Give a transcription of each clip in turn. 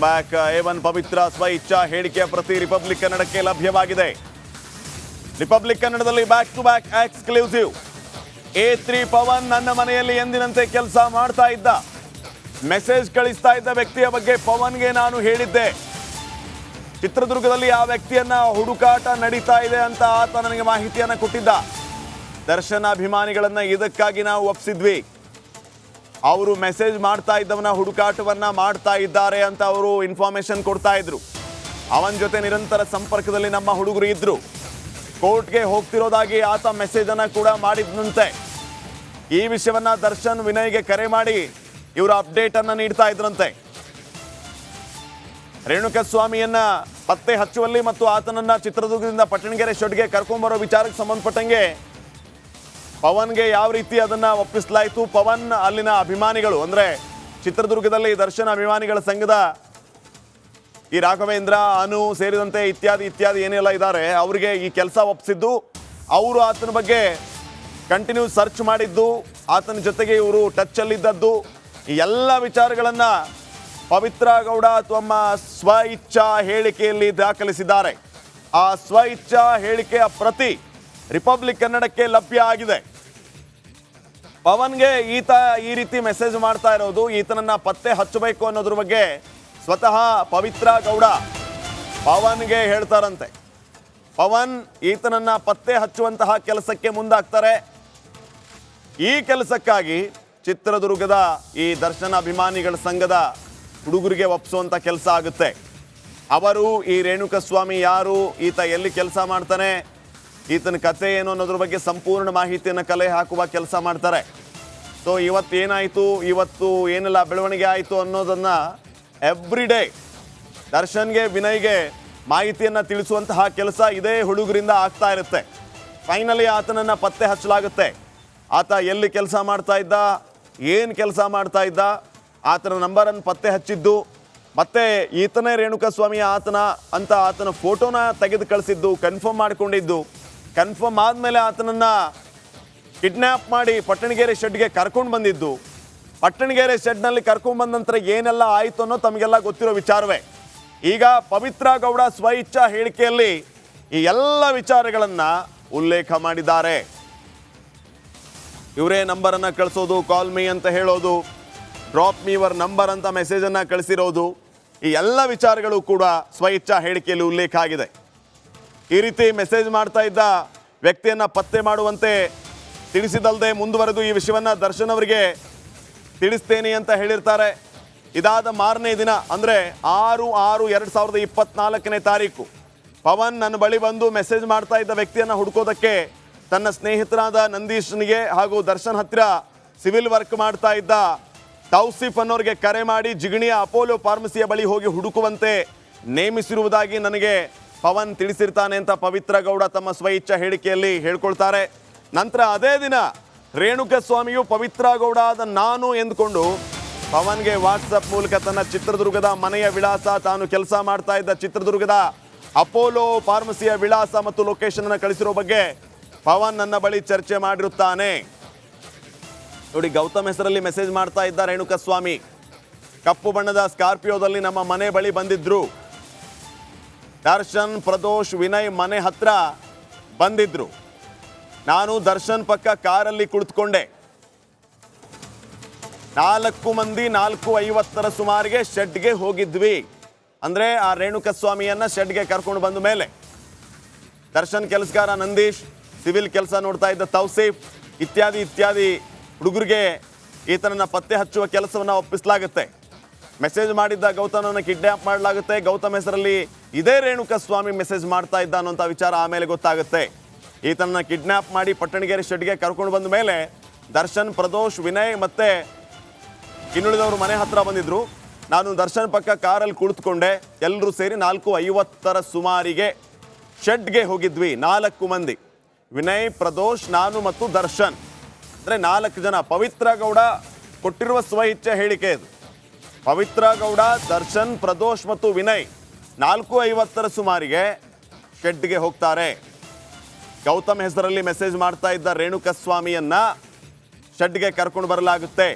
Back A1 ಪವಿತ್ರ ಸ್ವ ಇಚ್ಛಾ ಹೇಳಿಕೆಯ ಪ್ರತಿ ರಿಪಬ್ಲಿಕ್ ಕನ್ನಡಕ್ಕೆ ಲಭ್ಯವಾಗಿದೆ. ರಿಪಬ್ಲಿಕ್ ಕನ್ನಡದಲ್ಲಿ back to back exclusive. A3 Pavan ನನ್ನ ಮನೆಯಲ್ಲಿ ಎಂದಿನಂತೆ ಕೆಲಸ ಮಾಡ್ತಾ ಇದ್ದ. ಮೆಸೇಜ್ ಕಳಿಸ್ತಾ ಇದ್ದ ವ್ಯಕ್ತಿಯ ಬಗ್ಗೆ ಪವನ್ಗೆ ನಾನು ಹೇಳಿದ್ದೆ. ಚಿತ್ರದುರ್ಗದಲ್ಲಿ ಆ ವ್ಯಕ್ತಿಯನ್ನ ಹುಡುಕಾಟ ನಡೀತಾ ಇದೆ ಅಂತ ಆತ ನನಗೆ ಮಾಹಿತಿಯನ್ನ ಕೊಟ್ಟಿದ್ದ. ದರ್ಶನ ಅಭಿಮಾನಿಗಳನ್ನ ಇದಕ್ಕಾಗಿ ನಾವು ಒಪ್ಪಿಸಿದ್ವಿ. ಅವರು ಮೆಸೇಜ್ ಮಾಡ್ತಾ ಇದ್ದವನ ಹುಡುಕಾಟವನ್ನ ಮಾಡ್ತಾ ಇದ್ದಾರೆ ಅಂತ ಅವರು ಇನ್ಫಾರ್ಮೇಶನ್ ಕೊಡ್ತಾ ಇದ್ರು. ಅವನ ಜೊತೆ ನಿರಂತರ ಸಂಪರ್ಕದಲ್ಲಿ ನಮ್ಮ ಹುಡುಗರು ಇದ್ರು. ಕೋರ್ಟ್ಗೆ ಹೋಗ್ತಿರೋದಾಗಿ ಆತ ಮೆಸೇಜ್ ಅನ್ನ ಕೂಡ ಮಾಡಿದ್ನಂತೆ. ಈ ವಿಷಯವನ್ನ ದರ್ಶನ್ ವಿನಯ್ಗೆ ಕರೆ ಮಾಡಿ ಇವರ ಅಪ್ಡೇಟ್ ಅನ್ನ ನೀಡ್ತಾ ಇದ್ರಂತೆ. ರೇಣುಕಸ್ವಾಮಿಯನ್ನ ಪತ್ತೆ ಹಚ್ಚುವಲ್ಲಿ ಮತ್ತು ಆತನನ್ನ ಚಿತ್ರದುರ್ಗದಿಂದ ಪಟ್ಟಣಗೆರೆ ಶೆಡ್ಗೆ ಕರ್ಕೊಂಡ್ಬರೋ ವಿಚಾರಕ್ಕೆ ಸಂಬಂಧಪಟ್ಟಂಗೆ ಪವನ್ಗೆ ಯಾವ ರೀತಿ ಅದನ್ನ ಒಪ್ಪಿಸಲಾಯಿತು. ಪವನ್ ಅಲ್ಲಿನ ಅಭಿಮಾನಿಗಳು ಅಂದ್ರೆ ಚಿತ್ರದುರ್ಗದಲ್ಲಿ ದರ್ಶನ ಅಭಿಮಾನಿಗಳ ಸಂಘದ ಈ ರಾಘವೇಂದ್ರ, ಅನು ಸೇರಿದಂತೆ ಇತ್ಯಾದಿ ಏನೆಲ್ಲ ಇದ್ದಾರೆ ಅವರಿಗೆ ಈ ಕೆಲಸ ಒಪ್ಪಿಸಿದ್ದು. ಅವರು ಆತನ ಬಗ್ಗೆ ಕಂಟಿನ್ಯೂ ಸರ್ಚ್ ಮಾಡಿದ್ದು, ಆತನ ಜೊತೆಗೆ ಇವರು ಟಚ್ ಅಲ್ಲಿದ್ದದ್ದು, ಈ ಎಲ್ಲ ವಿಚಾರಗಳನ್ನ ಪವಿತ್ರ ಗೌಡ ತಮ್ಮ ಸ್ವ ಇಚ್ಛಾ ಹೇಳಿಕೆಯಲ್ಲಿ ದಾಖಲಿಸಿದ್ದಾರೆ. ಆ ಸ್ವ ಇಚ್ಛಾ ಹೇಳಿಕೆಯ ಪ್ರತಿ ರಿಪಬ್ಲಿಕ್ ಕನ್ನಡಕ್ಕೆ ಲಭ್ಯ ಆಗಿದೆ. ಪವನ್ಗೆ ಈತ ಈ ರೀತಿ ಮೆಸೇಜ್ ಮಾಡ್ತಾ ಇರೋದು, ಈತನನ್ನ ಪತ್ತೆ ಹಚ್ಚಬೇಕು ಅನ್ನೋದ್ರ ಬಗ್ಗೆ ಸ್ವತಃ ಪವಿತ್ರ ಗೌಡ ಪವನ್ಗೆ ಹೇಳ್ತಾರಂತೆ. ಪವನ್ ಈತನನ್ನ ಪತ್ತೆ ಹಚ್ಚುವಂತಹ ಕೆಲಸಕ್ಕೆ ಮುಂದಾಗ್ತಾರೆ. ಈ ಕೆಲಸಕ್ಕಾಗಿ ಚಿತ್ರದುರ್ಗದ ಈ ದರ್ಶನ ಅಭಿಮಾನಿಗಳ ಸಂಘದ ಹುಡುಗರಿಗೆ ಒಪ್ಪಿಸುವಂತ ಕೆಲಸ ಆಗುತ್ತೆ. ಅವರು ಈ ರೇಣುಕಸ್ವಾಮಿ ಯಾರು, ಈತ ಎಲ್ಲಿ ಕೆಲಸ ಮಾಡ್ತಾನೆ, ಈತನ ಕತೆ ಏನು ಅನ್ನೋದ್ರ ಬಗ್ಗೆ ಸಂಪೂರ್ಣ ಮಾಹಿತಿಯನ್ನು ಕಲೆ ಹಾಕುವ ಕೆಲಸ ಮಾಡ್ತಾರೆ. ಸೊ ಇವತ್ತೇನಾಯಿತು, ಇವತ್ತು ಏನೆಲ್ಲ ಬೆಳವಣಿಗೆ ಆಯಿತು ಅನ್ನೋದನ್ನ ಎವ್ರಿ ಡೇ ದರ್ಶನ್ಗೆ ವಿನಯ್ಗೆ ಮಾಹಿತಿಯನ್ನು ತಿಳಿಸುವಂತಹ ಕೆಲಸ ಇದೇ ಹುಡುಗರಿಂದ ಆಗ್ತಾ ಇರುತ್ತೆ. ಫೈನಲಿ ಆತನನ್ನು ಪತ್ತೆ ಹಚ್ಚಲಾಗುತ್ತೆ. ಆತ ಎಲ್ಲಿ ಕೆಲಸ ಮಾಡ್ತಾ ಇದ್ದ, ಏನು ಕೆಲಸ ಮಾಡ್ತಾ ಇದ್ದ, ಆತನ ನಂಬರನ್ನು ಪತ್ತೆ ಹಚ್ಚಿದ್ದು, ಮತ್ತೆ ಈತನೇ ರೇಣುಕಸ್ವಾಮಿ ಆತನ ಅಂತ ಆತನ ಫೋಟೋನ ತೆಗೆದು ಕಳಿಸಿದ್ದು, ಕನ್ಫರ್ಮ್ ಮಾಡಿಕೊಂಡಿದ್ದು, ಕನ್ಫರ್ಮ್ ಆದಮೇಲೆ ಆತನನ್ನು ಕಿಡ್ನ್ಯಾಪ್ ಮಾಡಿ ಪಟ್ಟಣಗೆರೆ ಶೆಡ್ಗೆ ಕರ್ಕೊಂಡು ಬಂದಿದ್ದು, ಪಟ್ಟಣಗೆರೆ ಶೆಡ್ನಲ್ಲಿ ಕರ್ಕೊಂಡು ಬಂದ ನಂತರ ಏನೆಲ್ಲ ಆಯಿತು ಅನ್ನೋ ತಮಗೆಲ್ಲ ಗೊತ್ತಿರೋ ವಿಚಾರವೇ. ಈಗ ಪವಿತ್ರ ಗೌಡ ಸ್ವ ಇಚ್ಛಾ ಹೇಳಿಕೆಯಲ್ಲಿ ಈ ಎಲ್ಲ ವಿಚಾರಗಳನ್ನು ಉಲ್ಲೇಖ ಮಾಡಿದ್ದಾರೆ. ಇವರೇ ನಂಬರನ್ನು ಕಳಿಸೋದು, ಕಾಲ್ ಮೀ ಅಂತ ಹೇಳೋದು, ಡ್ರಾಪ್ ಮೀ ಯುವರ್ ನಂಬರ್ ಅಂತ ಮೆಸೇಜನ್ನು ಕಳಿಸಿರೋದು, ಈ ಎಲ್ಲ ವಿಚಾರಗಳು ಕೂಡ ಸ್ವ ಇಚ್ಛಾ ಹೇಳಿಕೆಯಲ್ಲಿ ಉಲ್ಲೇಖ ಆಗಿದೆ. ಈ ರೀತಿ ಮೆಸೇಜ್ ಮಾಡ್ತಾ ಇದ್ದ ವ್ಯಕ್ತಿಯನ್ನು ಪತ್ತೆ ಮಾಡುವಂತೆ ತಿಳಿಸಿದಲ್ಲದೆ ಮುಂದುವರೆದು ಈ ವಿಷಯವನ್ನು ದರ್ಶನ್ ಅವರಿಗೆ ತಿಳಿಸ್ತೇನೆ ಅಂತ ಹೇಳಿರ್ತಾರೆ. ಇದಾದ ಮಾರನೇ ದಿನ ಅಂದರೆ 6/6/2024 ತಾರೀಕು ಪವನ್ ನನ್ನ ಬಳಿ ಬಂದು ಮೆಸೇಜ್ ಮಾಡ್ತಾ ಇದ್ದ ವ್ಯಕ್ತಿಯನ್ನು ಹುಡುಕೋದಕ್ಕೆ ತನ್ನ ಸ್ನೇಹಿತರಾದ ನಂದೀಶ್ನಿಗೆ ಹಾಗೂ ದರ್ಶನ್ ಹತ್ತಿರ ಸಿವಿಲ್ ವರ್ಕ್ ಮಾಡ್ತಾ ಇದ್ದ ತೌಸಿಫ್ ಅನ್ನೋರಿಗೆ ಕರೆ ಮಾಡಿ ಜಿಗಣಿಯ ಅಪೋಲೋ ಫಾರ್ಮಸಿಯ ಬಳಿ ಹೋಗಿ ಹುಡುಕುವಂತೆ ನೇಮಿಸಿರುವುದಾಗಿ ನನಗೆ ಪವನ್ ತಿಳಿಸಿರ್ತಾನೆ ಅಂತ ಪವಿತ್ರ ಗೌಡ ತಮ್ಮ ಸ್ವ ಇಚ್ಛಾ ಹೇಳಿಕೆಯಲ್ಲಿ ಹೇಳ್ಕೊಳ್ತಾರೆ. ನಂತರ ಅದೇ ದಿನ ರೇಣುಕಸ್ವಾಮಿಯು ಪವಿತ್ರ ಗೌಡ ಆದ ನಾನು ಎಂದುಕೊಂಡು ಪವನ್ಗೆ ವಾಟ್ಸಪ್ ಮೂಲಕ ತನ್ನ ಚಿತ್ರದುರ್ಗದ ಮನೆಯ ವಿಳಾಸ, ತಾನು ಕೆಲಸ ಮಾಡ್ತಾ ಇದ್ದ ಚಿತ್ರದುರ್ಗದ ಅಪೋಲೋ ಫಾರ್ಮಸಿಯ ವಿಳಾಸ ಮತ್ತು ಲೊಕೇಶನ್ ಅನ್ನು ಕಳಿಸಿರೋ ಬಗ್ಗೆ ಪವನ್ ನನ್ನ ಬಳಿ ಚರ್ಚೆ ಮಾಡಿರುತ್ತಾನೆ. ನೋಡಿ, ಗೌತಮ್ ಹೆಸರಲ್ಲಿ ಮೆಸೇಜ್ ಮಾಡ್ತಾ ಇದ್ದ ರೇಣುಕಸ್ವಾಮಿ ಕಪ್ಪು ಬಣ್ಣದ ಸ್ಕಾರ್ಪಿಯೋದಲ್ಲಿ ನಮ್ಮ ಮನೆ ಬಳಿ ಬಂದಿದ್ರು. ದರ್ಶನ್, ಪ್ರದೋಷ್, ವಿನಯ್ ಮನೆ ಹತ್ರ ಬಂದಿದ್ರು. ನಾನು ದರ್ಶನ್ ಪಕ್ಕ ಕಾರಲ್ಲಿ ಕುಳಿತುಕೊಂಡೆ. 4 ಮಂದಿ 4:50 ಸುಮಾರಿಗೆ ಶೆಡ್ಗೆ ಹೋಗಿದ್ವಿ. ಅಂದರೆ ಆ ರೇಣುಕಸ್ವಾಮಿಯನ್ನ ಶೆಡ್ಗೆ ಕರ್ಕೊಂಡು ಬಂದ ಮೇಲೆ ದರ್ಶನ್ ಕೆಲಸಗಾರ ನಂದೀಶ್, ಸಿವಿಲ್ ಕೆಲಸ ನೋಡ್ತಾ ಇದ್ದ ತೌಸೀಫ್ ಇತ್ಯಾದಿ ಹುಡುಗರಿಗೆ ಈತನನ್ನು ಪತ್ತೆ ಹಚ್ಚುವ ಕೆಲಸವನ್ನು ಒಪ್ಪಿಸಲಾಗುತ್ತೆ. ಮೆಸೇಜ್ ಮಾಡಿದ್ದ ಗೌತಮನನ್ನು ಕಿಡ್ನ್ಯಾಪ್ ಮಾಡಲಾಗುತ್ತೆ. ಗೌತಮ್ ಹೆಸರಲ್ಲಿ ಇದೇ ರೇಣುಕಸ್ವಾಮಿ ಮೆಸೇಜ್ ಮಾಡ್ತಾ ಇದ್ದ ಅನ್ನೋಂಥ ವಿಚಾರ ಆಮೇಲೆ ಗೊತ್ತಾಗುತ್ತೆ. ಈತನನ್ನು ಕಿಡ್ನ್ಯಾಪ್ ಮಾಡಿ ಪಟ್ಟಣಗೆರೆ ಶೆಡ್ಗೆ ಕರ್ಕೊಂಡು ಬಂದ ಮೇಲೆ ದರ್ಶನ್, ಪ್ರದೋಷ್, ವಿನಯ್ ಮತ್ತೆ ಇನ್ನುಳಿದವರು ಮನೆ ಹತ್ರ ಬಂದಿದ್ರು. ನಾನು ದರ್ಶನ್ ಪಕ್ಕ ಕಾರಲ್ಲಿ ಕುಳಿತುಕೊಂಡೆ. ಎಲ್ಲರೂ ಸೇರಿ 4:50 ಸುಮಾರಿಗೆ ಶೆಡ್ಗೆ ಹೋಗಿದ್ವಿ. 4 ಮಂದಿ, ವಿನಯ್, ಪ್ರದೋಷ್, ನಾನು ಮತ್ತು ದರ್ಶನ್, ಅಂದರೆ 4 ಜನ. ಪವಿತ್ರ ಗೌಡ ಕೊಟ್ಟಿರುವ ಸ್ವ ಇಚ್ಛೆ ಹೇಳಿಕೆ ಇದು. ಪವಿತ್ರ ಗೌಡ, ದರ್ಶನ್, ಪ್ರದೋಷ್ ಮತ್ತು ವಿನಯ್ 4:50 ಸುಮಾರಿಗೆ ಶೆಡ್ಗೆ ಹೋಗ್ತಾರೆ. ಗೌತಮ್ ಹೆಸರಲ್ಲಿ ಮೆಸೇಜ್ ಮಾಡ್ತಾ ಇದ್ದ ರೇಣುಕಸ್ವಾಮಿಯನ್ನ ಶೆಡ್ಗೆ ಕರ್ಕೊಂಡು ಬರಲಾಗುತ್ತೆ.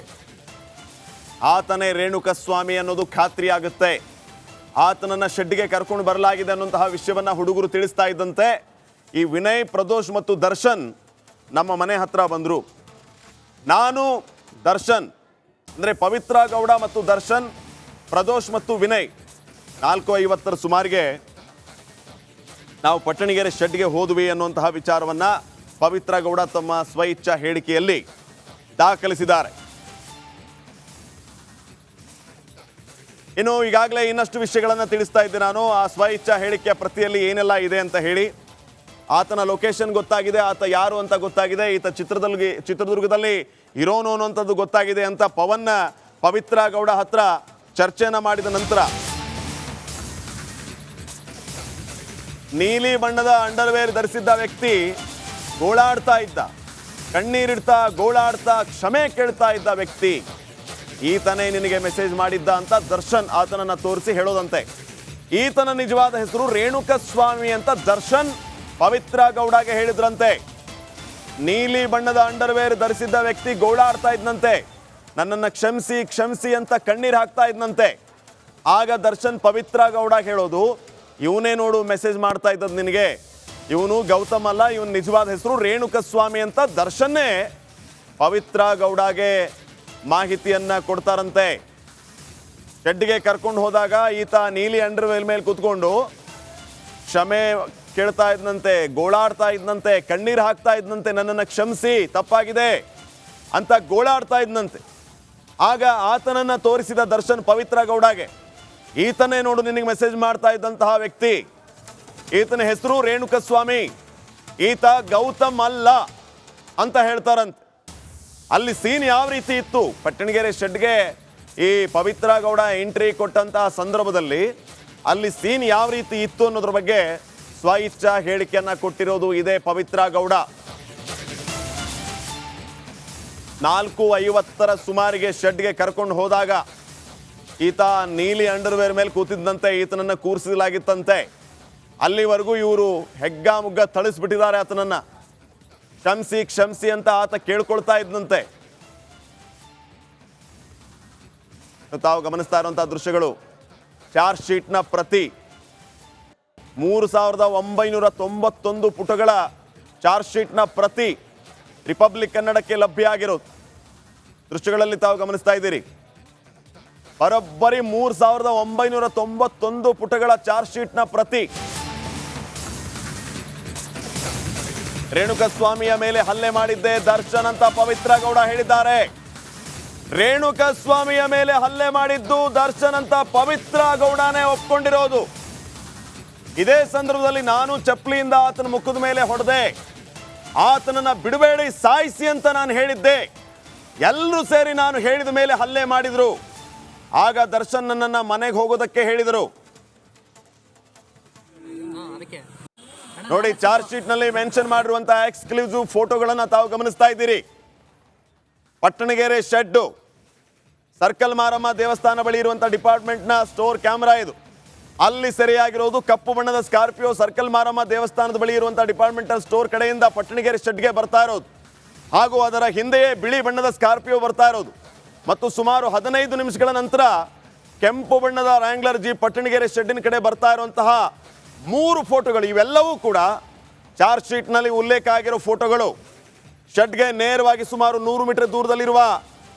ಆತನೇ ರೇಣುಕಸ್ವಾಮಿ ಅನ್ನೋದು ಖಾತ್ರಿ ಆಗುತ್ತೆ. ಆತನನ್ನು ಶೆಡ್ಗೆ ಕರ್ಕೊಂಡು ಬರಲಾಗಿದೆ ಅನ್ನುವಂತಹ ವಿಷಯವನ್ನು ಹುಡುಗರು ತಿಳಿಸ್ತಾ ಇದ್ದಂತೆ ಈ ವಿನಯ್, ಪ್ರದೋಷ್ ಮತ್ತು ದರ್ಶನ್ ನಮ್ಮ ಮನೆ ಹತ್ರ ಬಂದರು. ನಾನು ದರ್ಶನ್ ಅಂದರೆ ಪವಿತ್ರ ಗೌಡ ಮತ್ತು ದರ್ಶನ್, ಪ್ರದೋಷ್ ಮತ್ತು ವಿನಯ್ 4:50 ಸುಮಾರಿಗೆ ನಾವು ಪಟ್ಟಣಗೆರೆ ಶೆಡ್ಗೆ ಹೋದ್ವಿ ಅನ್ನುವಂತಹ ವಿಚಾರವನ್ನು ಪವಿತ್ರ ಗೌಡ ತಮ್ಮ ಸ್ವಇಚ್ಛಾ ಹೇಳಿಕೆಯಲ್ಲಿ ದಾಖಲಿಸಿದ್ದಾರೆ. ಇನ್ನು ಈಗಾಗಲೇ ಇನ್ನಷ್ಟು ವಿಷಯಗಳನ್ನು ತಿಳಿಸ್ತಾ ಇದ್ದೆ ನಾನು. ಆ ಸ್ವಇಚ್ಛಾ ಹೇಳಿಕೆಯ ಪ್ರತಿಯಲ್ಲಿ ಏನೆಲ್ಲ ಇದೆ ಅಂತ ಹೇಳಿ, ಆತನ ಲೊಕೇಶನ್ ಗೊತ್ತಾಗಿದೆ, ಆತ ಯಾರು ಅಂತ ಗೊತ್ತಾಗಿದೆ, ಈತ ಚಿತ್ರದುರ್ಗದಲ್ಲಿ ಇರೋನು ಅನ್ನುವಂಥದ್ದು ಗೊತ್ತಾಗಿದೆ ಅಂತ ಪವಿತ್ರ ಗೌಡ ಹತ್ರ ಚರ್ಚೆಯನ್ನು ಮಾಡಿದ ನಂತರ ನೀಲಿ ಬಣ್ಣದ ಅಂಡರ್ವೇರ್ ಧರಿಸಿದ್ದ ವ್ಯಕ್ತಿ ಗೋಳಾಡ್ತಾ ಇದ್ದ, ಕಣ್ಣೀರಿಡ್ತಾ ಗೋಳಾಡ್ತಾ ಕ್ಷಮೆ ಕೇಳ್ತಾ ಇದ್ದ ವ್ಯಕ್ತಿ ಈತನೇ ನಿನಗೆ ಮೆಸೇಜ್ ಮಾಡಿದ್ದ ಅಂತ ದರ್ಶನ್ ಆತನನ್ನು ತೋರಿಸಿ ಹೇಳೋದಂತೆ. ಈತನ ನಿಜವಾದ ಹೆಸರು ರೇಣುಕಸ್ವಾಮಿ ಅಂತ ದರ್ಶನ್ ಪವಿತ್ರ ಗೌಡಗೆ ಹೇಳಿದ್ರಂತೆ. ನೀಲಿ ಬಣ್ಣದ ಅಂಡರ್ವೇರ್ ಧರಿಸಿದ್ದ ವ್ಯಕ್ತಿ ಗೋಳಾಡ್ತಾ ಇದ್ದಂತೆ, ನನ್ನನ್ನು ಕ್ಷಮಿಸಿ ಕ್ಷಮಿಸಿ ಅಂತ ಕಣ್ಣೀರು ಹಾಕ್ತಾ ಇದ್ದಂತೆ. ಆಗ ದರ್ಶನ್ ಪವಿತ್ರ ಗೌಡ ಹೇಳೋದು, ಇವನೇ ನೋಡು ಮೆಸೇಜ್ ಮಾಡ್ತಾ ಇದ್ದದ್ದು ನಿನಗೆ, ಇವನು ಗೌತಮ್ ಅಲ್ಲ, ಇವನ ನಿಜವಾದ ಹೆಸರು ರೇಣುಕಸ್ವಾಮಿ ಅಂತ ದರ್ಶನ್ನೇ ಪವಿತ್ರ ಗೌಡಗೆ ಮಾಹಿತಿಯನ್ನ ಕೊಡ್ತಾರಂತೆ. ಶೆಡ್ಗೆ ಕರ್ಕೊಂಡು ಹೋದಾಗ ಈತ ನೀಲಿ ಅಂಡರ್ವೇರ್ ಮೇಲೆ ಕೂತ್ಕೊಂಡು ಕ್ಷಮೆ ಕೇಳ್ತಾ ಇದ್ದಂತೆ, ಗೋಳಾಡ್ತಾ ಇದ್ದಂತೆ, ಕಣ್ಣೀರು ಹಾಕ್ತಾ ಇದ್ದಂತೆ, ನನ್ನನ್ನು ಕ್ಷಮಿಸಿ ತಪ್ಪಾಗಿದೆ ಅಂತ ಗೋಳಾಡ್ತಾ ಇದ್ದಂತೆ. ಆಗ ಆತನನ್ನು ತೋರಿಸಿದ ದರ್ಶನ್ ಪವಿತ್ರ ಗೌಡಗೆ, ಈತನೇ ನೋಡು ನಿನಗೆ ಮೆಸೇಜ್ ಮಾಡ್ತಾ ಇದ್ದಂತಹ ವ್ಯಕ್ತಿ, ಈತನ ಹೆಸರು ರೇಣುಕಸ್ವಾಮಿ, ಈತ ಗೌತಮ್ ಅಲ್ಲ ಅಂತ ಹೇಳ್ತಾರಂತೆ. ಅಲ್ಲಿ ಸೀನ್ ಯಾವ ರೀತಿ ಇತ್ತು, ಪಟ್ಟಣಗೆರೆ ಶೆಡ್ಗೆ ಈ ಪವಿತ್ರ ಗೌಡ ಎಂಟ್ರಿ ಕೊಟ್ಟಂತಹ ಸಂದರ್ಭದಲ್ಲಿ ಅಲ್ಲಿ ಸೀನ್ ಯಾವ ರೀತಿ ಇತ್ತು ಅನ್ನೋದ್ರ ಬಗ್ಗೆ ಸ್ವಇಚ್ಛಾ ಹೇಳಿಕೆಯನ್ನ ಕೊಟ್ಟಿರೋದು ಇದೇ ಪವಿತ್ರ ಗೌಡ. 4:50 ಸುಮಾರಿಗೆ ಶೆಡ್ಗೆ ಕರ್ಕೊಂಡು ಹೋದಾಗ ಈತ ನೀಲಿ ಅಂಡರ್ವೇರ್ ಮೇಲೆ ಕೂತಿದ್ದಂತೆ, ಈತನನ್ನು ಕೂರಿಸಲಾಗಿತ್ತಂತೆ. ಅಲ್ಲಿವರೆಗೂ ಇವರು ಹೆಗ್ಗಾಮುಗ್ಗ ಥಳಿಸ್ಬಿಟ್ಟಿದ್ದಾರೆ ಆತನನ್ನ, ಕ್ಷಮಿಸಿ ಕ್ಷಮಿಸಿ ಅಂತ ಆತ ಕೇಳ್ಕೊಳ್ತಾ ಇದ್ದಂತೆ. ತಾವು ಗಮನಿಸ್ತಾ ಇರುವಂತಹ ದೃಶ್ಯಗಳು ಚಾರ್ಜ್ ಶೀಟ್ನ ಪ್ರತಿ 3991 ಪುಟಗಳ ಚಾರ್ಜ್ ಶೀಟ್ನ ಪ್ರತಿ ರಿಪಬ್ಲಿಕ್ ಕನ್ನಡಕ್ಕೆ ಲಭ್ಯ ಆಗಿರೋದು ದೃಶ್ಯಗಳಲ್ಲಿ ತಾವು ಗಮನಿಸ್ತಾ ಇದ್ದೀರಿ. ಬರೋಬ್ಬರಿ 3991 ಪುಟಗಳ ಚಾರ್ಜ್ ಶೀಟ್ನ ಪ್ರತಿ. ರೇಣುಕಸ್ವಾಮಿಯ ಮೇಲೆ ಹಲ್ಲೆ ಮಾಡಿದ್ದೆ ದರ್ಶನ್ ಅಂತ ಪವಿತ್ರ ಗೌಡ ಹೇಳಿದ್ದಾರೆ. ರೇಣುಕಸ್ವಾಮಿಯ ಮೇಲೆ ಹಲ್ಲೆ ಮಾಡಿದ್ದು ದರ್ಶನ್ ಅಂತ ಪವಿತ್ರ ಗೌಡನೇ ಒಪ್ಕೊಂಡಿರೋದು. ಇದೇ ಸಂದರ್ಭದಲ್ಲಿ ನಾನು ಚಪ್ಪಲಿಯಿಂದ ಆತನ ಮುಖದ ಮೇಲೆ ಹೊಡೆದೆ, ಆತನನ್ನ ಬಿಡಬೇಡಿ ಸಾಯಿಸಿ ಅಂತ ನಾನು ಹೇಳಿದ್ದೆ, ಎಲ್ಲರೂ ಸೇರಿ ನಾನು ಹೇಳಿದ ಮೇಲೆ ಹಲ್ಲೆ ಮಾಡಿದ್ರು. ಆಗ ದರ್ಶನ್ ನನ್ನನ್ನ ಮನೆಗೆ ಹೋಗೋದಕ್ಕೆ ಹೇಳಿದರು. ನೋಡಿ, ಚಾರ್ಜ್ ಶೀಟ್ ನಲ್ಲಿ ಮೆನ್ಷನ್ ಮಾಡಿರುವಂತಹ ಎಕ್ಸ್ಕ್ಲೂಸಿವ್ ಫೋಟೋಗಳನ್ನ ತಾವು ಗಮನಿಸ್ತಾ ಇದ್ದೀರಿ. ಪಟ್ಟಣಗೆರೆ ಶೆಡ್, ಸರ್ಕಲ್ ಮಾರಮ್ಮ ದೇವಸ್ಥಾನ ಬಳಿ ಇರುವಂತಹ ಡಿಪಾರ್ಟ್ಮೆಂಟ್ನ ಸ್ಟೋರ್ ಕ್ಯಾಮೆರಾ ಇದು. ಅಲ್ಲಿ ಸೆರೆಯಾಗಿರೋದು ಕಪ್ಪು ಬಣ್ಣದ ಸ್ಕಾರ್ಪಿಯೋ ಸರ್ಕಲ್ ಮಾರಮ್ಮ ದೇವಸ್ಥಾನದ ಬಳಿ ಇರುವಂತಹ ಡಿಪಾರ್ಟ್ಮೆಂಟಲ್ ಸ್ಟೋರ್ ಕಡೆಯಿಂದ ಪಟ್ಟಣಗೆರೆ ಶೆಡ್ಗೆ ಬರ್ತಾ ಇರೋದು, ಹಾಗೂ ಅದರ ಹಿಂದೆಯೇ ಬಿಳಿ ಬಣ್ಣದ ಸ್ಕಾರ್ಪಿಯೋ ಬರ್ತಾ ಇರೋದು. ಮತ್ತು ಸುಮಾರು 15 ನಿಮಿಷಗಳ ನಂತರ ಕೆಂಪು ಬಣ್ಣದ ರ್ಯಾಂಗ್ಲರ್ ಜೀಪ್ ಪಟ್ಟಣಗೆರೆ ಶೆಡ್ಡಿನ ಕಡೆ ಬರ್ತಾ ಇರುವಂತಹ 3 ಫೋಟೋಗಳು, ಇವೆಲ್ಲವೂ ಕೂಡ ಚಾರ್ಜ್ ಶೀಟ್ನಲ್ಲಿ ಉಲ್ಲೇಖ ಆಗಿರೋ ಫೋಟೋಗಳು. ಶೆಡ್ಗೆ ನೇರವಾಗಿ ಸುಮಾರು 100 ಮೀಟರ್ ದೂರದಲ್ಲಿರುವ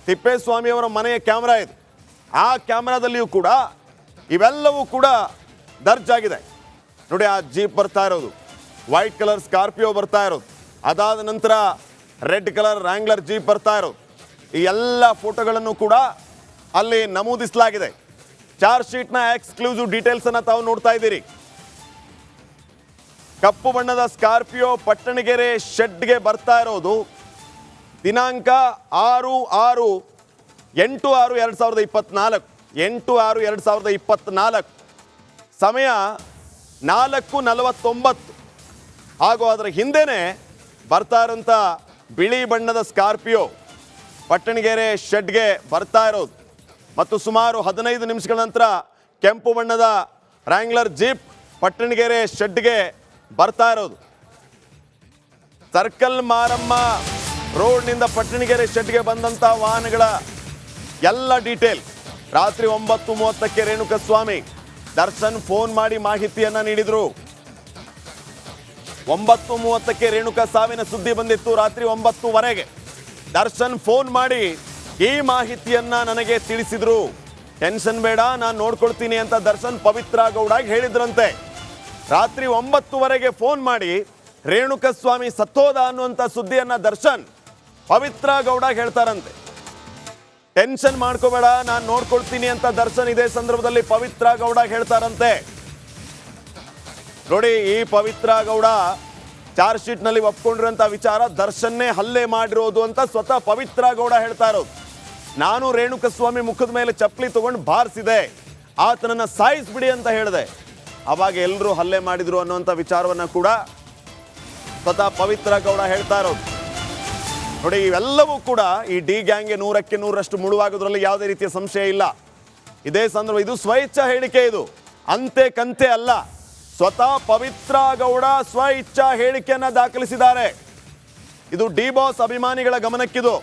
ತಿಪ್ಪೇಸ್ವಾಮಿಯವರ ಮನೆಯ ಕ್ಯಾಮ್ರಾ ಇದು. ಆ ಕ್ಯಾಮ್ರಾದಲ್ಲಿಯೂ ಕೂಡ ಇವೆಲ್ಲವೂ ಕೂಡ ದರ್ಜ್ ಆಗಿದೆ. ನೋಡಿ, ಆ ಜೀಪ್ ಬರ್ತಾ ಇರೋದು, ವೈಟ್ ಕಲರ್ ಸ್ಕಾರ್ಪಿಯೋ ಬರ್ತಾ ಇರೋದು, ಅದಾದ ನಂತರ ರೆಡ್ ಕಲರ್ ರ್ಯಾಂಗ್ಲರ್ ಜೀಪ್ ಬರ್ತಾ ಇರೋದು. ಈ ಎಲ್ಲ ಫೋಟೋಗಳನ್ನು ಕೂಡ ಅಲ್ಲಿ ನಮೂದಿಸಲಾಗಿದೆ. ಚಾರ್ಜ್ ಶೀಟ್ನ ಎಕ್ಸ್ಕ್ಲೂಸಿವ್ ಡೀಟೇಲ್ಸ್ ಅನ್ನ ತಾವು ನೋಡ್ತಾ ಇದ್ದೀರಿ. ಕಪ್ಪು ಬಣ್ಣದ ಸ್ಕಾರ್ಪಿಯೋ ಪಟ್ಟಣಗೆರೆ ಶೆಡ್ಗೆ ಬರ್ತಾ ಇರೋದು ದಿನಾಂಕ 8/6/2024, 8/6/2024, ಸಮಯ 4:49. ಹಾಗೂ ಅದರ ಹಿಂದೆನೇ ಬರ್ತಾ ಇರೋಂಥ ಬಿಳಿ ಬಣ್ಣದ ಸ್ಕಾರ್ಪಿಯೋ ಪಟ್ಟಣಗೆರೆ ಶೆಡ್ಗೆ ಬರ್ತಾ ಇರೋದು. ಮತ್ತು ಸುಮಾರು 15 ನಿಮಿಷಗಳ ನಂತರ ಕೆಂಪು ಬಣ್ಣದ ರ್ಯಾಂಗ್ಲರ್ ಜೀಪ್ ಪಟ್ಟಣಗೆರೆ ಶೆಡ್ಗೆ ಬರ್ತಾ ಇರೋದು. ಸರ್ಕಲ್ ಮಾರಮ್ಮ ರೋಡ್ನಿಂದ ಪಟ್ಟಣಗೆರೆ ಶೆಡ್ಗೆ ಬಂದಂಥ ವಾಹನಗಳ ಎಲ್ಲ ಡೀಟೇಲ್. ರಾತ್ರಿ 9:30ಕ್ಕೆ ರೇಣುಕಸ್ವಾಮಿ ದರ್ಶನ್ ಫೋನ್ ಮಾಡಿ ಮಾಹಿತಿಯನ್ನ ನೀಡಿದ್ರು. 9:30ಕ್ಕೆ ರೇಣುಕಾ ಸಾವಿನ ಸುದ್ದಿ ಬಂದಿತ್ತು. ರಾತ್ರಿ 9:00ವರೆಗೆ ದರ್ಶನ್ ಫೋನ್ ಮಾಡಿ ಈ ಮಾಹಿತಿಯನ್ನ ನನಗೆ ತಿಳಿಸಿದ್ರು. ಟೆನ್ಷನ್ ಬೇಡ, ನಾನು ನೋಡ್ಕೊಳ್ತೀನಿ ಅಂತ ದರ್ಶನ್ ಪವಿತ್ರ ಗೌಡಗೆ ಹೇಳಿದ್ರಂತೆ. ರಾತ್ರಿ 9:00ವರೆಗೆ ಫೋನ್ ಮಾಡಿ ರೇಣುಕಾ ಸ್ವಾಮಿ ಸತ್ತೋದ ಅನ್ನುವಂಥ ಸುದ್ದಿಯನ್ನ ದರ್ಶನ್ ಪವಿತ್ರ ಗೌಡಗೆ ಹೇಳ್ತಾರಂತೆ. ಟೆನ್ಷನ್ ಮಾಡ್ಕೋಬೇಡ, ನಾನು ನೋಡ್ಕೊಳ್ತೀನಿ ಅಂತ ದರ್ಶನ್ ಇದೇ ಸಂದರ್ಭದಲ್ಲಿ ಪವಿತ್ರ ಗೌಡಗೆ ಹೇಳ್ತಾರಂತೆ. ನೋಡಿ, ಈ ಪವಿತ್ರ ಗೌಡ ಚಾರ್ಜ್ ಶೀಟ್ ನಲ್ಲಿ ಒಪ್ಕೊಂಡಿರುವಂತ ವಿಚಾರ ದರ್ಶನ್ನೇ ಹಲ್ಲೆ ಮಾಡಿರೋದು ಅಂತ ಸ್ವತಃ ಪವಿತ್ರ ಗೌಡ ಹೇಳ್ತಾ ಇರೋದು. ನಾನು ರೇಣುಕಾ ಸ್ವಾಮಿ ಮುಖದ ಮೇಲೆ ಚಪ್ಪಲಿ ತಗೊಂಡು ಬಾರಿಸಿದೆ, ಆತನನ್ನ ಸಾಯಿಸ್ಬಿಡಿ ಅಂತ ಹೇಳಿದೆ. ಅವಾಗ ಎಲ್ಲರೂ ಹಲ್ಲೆ ಮಾಡಿದ್ರು ಅನ್ನುವಂಥ ವಿಚಾರವನ್ನ ಕೂಡ ಸ್ವತಃ ಪವಿತ್ರ ಗೌಡ ಹೇಳ್ತಾ ಇರೋದು. ನೋಡಿ, ಇವೆಲ್ಲವೂ ಕೂಡ ಈ ಡಿ ಗ್ಯಾಂಗ್ಗೆ 100ಕ್ಕೆ 100ರಷ್ಟು ಮುಳುವಾಗೋದ್ರಲ್ಲಿ ಯಾವುದೇ ರೀತಿಯ ಸಂಶಯ ಇಲ್ಲ. ಇದೇ ಸಂದರ್ಭ ಇದು ಸ್ವಇಚ್ಛಾ ಹೇಳಿಕೆ, ಇದು ಅಂತೆ ಕಂತೆ ಅಲ್ಲ. ಸ್ವತಃ ಪವಿತ್ರ ಗೌಡ ಸ್ವ ಇಚ್ಛಾ ಹೇಳಿಕೆಯನ್ನ ದಾಖಲಿಸಿದ್ದಾರೆ. ಇದು ಡಿ ಬಾಸ್ ಅಭಿಮಾನಿಗಳ ಗಮನಕ್ಕಿದು.